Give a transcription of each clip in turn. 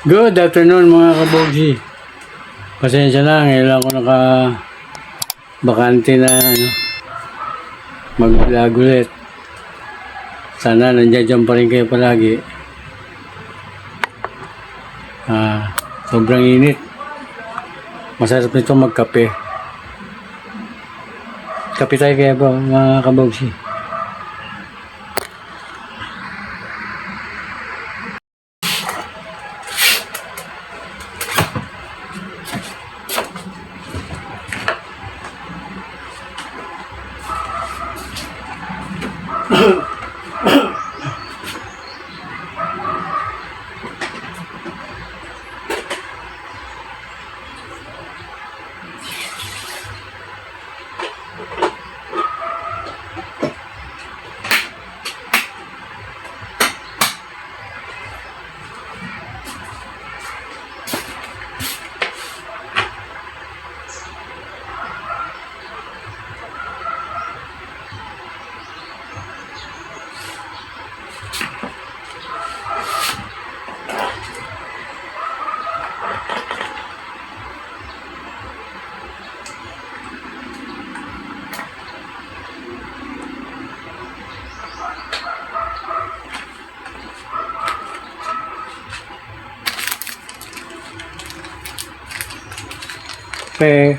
Good afternoon mga kabogsi. Pasensya na, ngayon lang ako bakante na mag-vlog ulit. Sana nandiyan pa rin kayo palagi. Sobrang init. Masarap nito magkape. Kape tayo kaya ba mga kabogsi? Kape.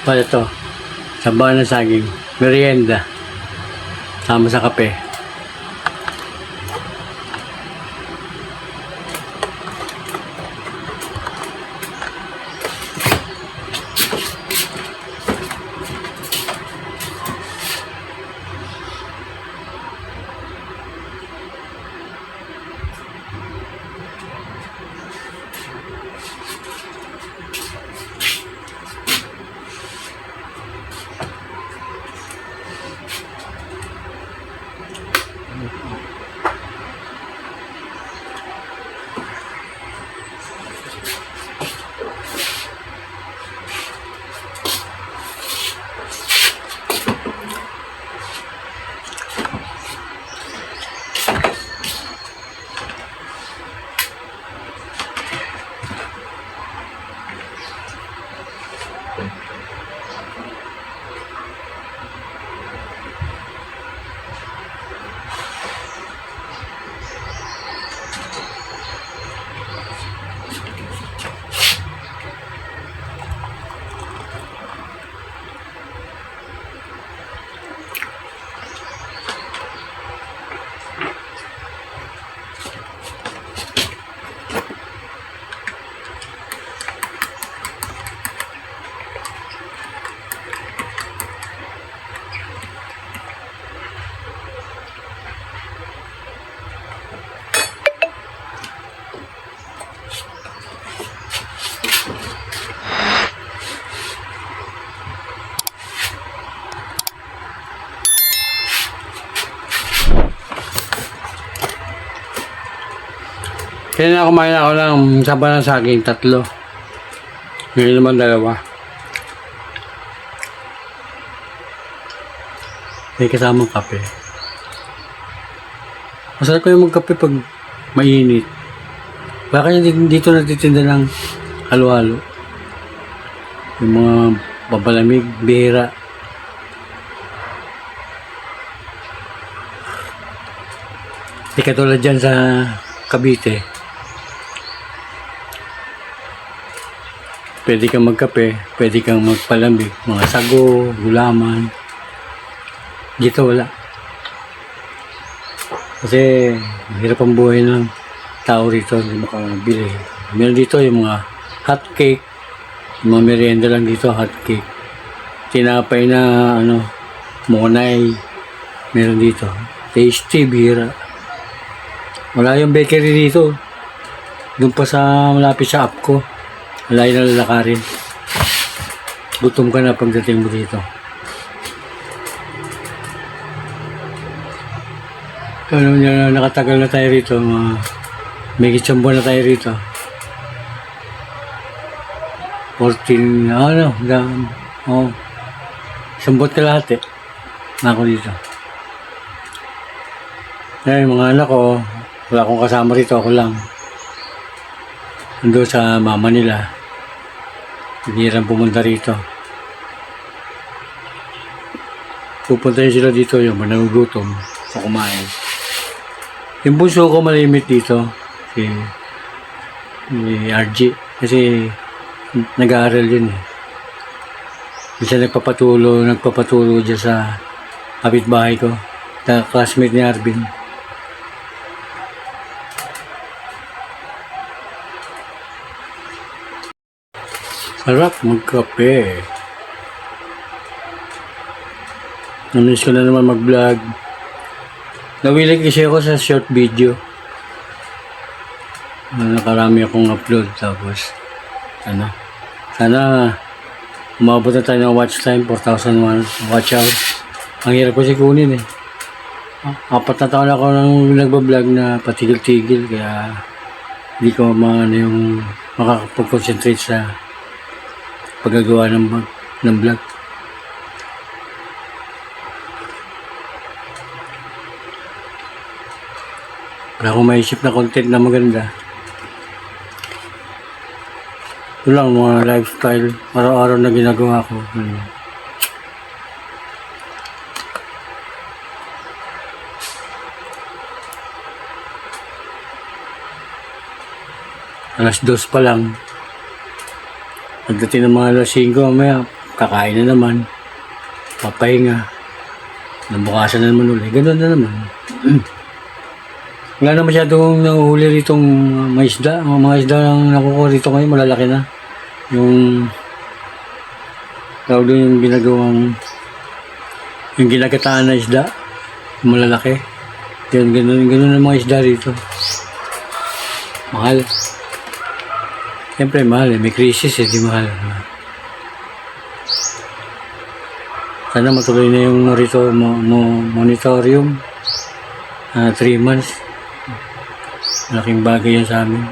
Pala ito, sabaw na saging, merienda, sama sa kape. Kaya na kumain ako ng sabaw ng saging, 3. Ngayon naman 2. May kasamang kape. Masarap ko yung magkape pag mainit. Baka dito natitinda ng halo-halo. Yung mga babalamig, bihira. Di katulad dyan sa Cavite. Pwede kang magkape, pwede kang magpalamig, mga sago, gulaman. Dito wala. Kasi mahirap ang buhay ng tao rito, hindi makabili. Meron dito yung mga hot cake, yung mga merienda lang dito, hot cake. Tinapay na monay, meron dito. Tasty, bira. Wala yung bakery dito. Doon pa sa malapit sa Apco. Layo na lalakarin. Gutom ka na pagdating mo dito. Nakatagal na tayo rito. May kitsambo na tayo rito. 14, sambot ka lahat ako dito. Ngayon, mga anak ko, wala akong kasama rito, ako lang. Ando sa mama nila. Hinirang pumunta rito. Pupuntahin sila dito yung nagugutom sa kumain. Yung bunso ko malimit dito, si RG, kasi nag-aaral yun eh. Minsan nagpapatulo dyan sa kapitbahay ko, na classmate ni Arvin. Sarap magkape. Namiss ko na naman mag-vlog. Nawilig kasi ako sa short video. Nakarami akong upload. Tapos, sana umabot na tayo ng watch time, 4,001 watch hour. Ang hirap ko kunin eh. 4 na taon ako nang nagbablog na patigil-tigil. Kaya, hindi ko yung makakapag-concentrate sa paggagawa ng vlog. Wala akong maisip na content na maganda. Ito lang mga lifestyle, araw-araw na ginagawa ko. Alas 2 pa lang. Pagdating ng mga alas 5, mamaya kakain na naman. Papahinga. Nabukasan na naman ulit. Ganun na naman. Wala na masyadong nahuhuli ritong mga isda. Mga isda lang nakukuha rito ngayon, malalaki na. Yung tawag doon yung ginagawang yung ginagataan na isda. Malalaki. Ganun ang mga isda rito. Mahal. Siyempre mahal eh. May crisis eh. Di mahal. Sana matuloy na yung moratorium. 3 months. Malaking bagay yan sa amin.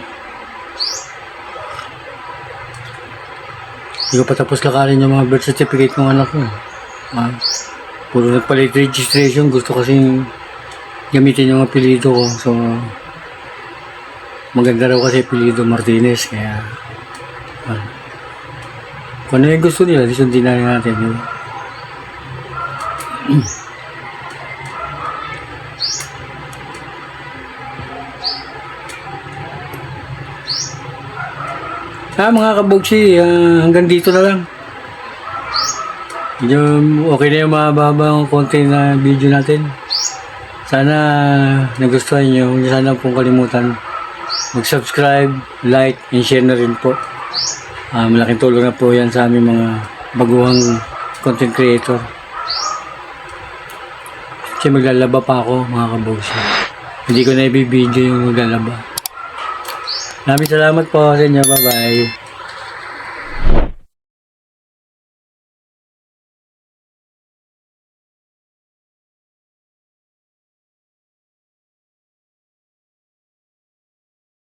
Hindi ko pa tapos lakarin yung mga birth certificate ng anak ko. Puro nagpalit registration. Gusto kasing gamitin yung apelido ko. So, maganda raw kasi apelido Martinez. Kaya, kung ano yung gusto nila, sundin na natin yun. Mga kabugsi, hanggang dito na lang. Medyo okay na yung mababang konti na video natin. Sana nagustuhan nyo. Sana pong kalimutan mag-subscribe, like, and share na rin po. Malaking tulong na po yan sa aming mga baguhang content creator. Kasi maglalaba pa ako, mga kabugsi. Hindi ko na i-video yung maglalaba. Maraming salamat po sa inyo. Bye-bye.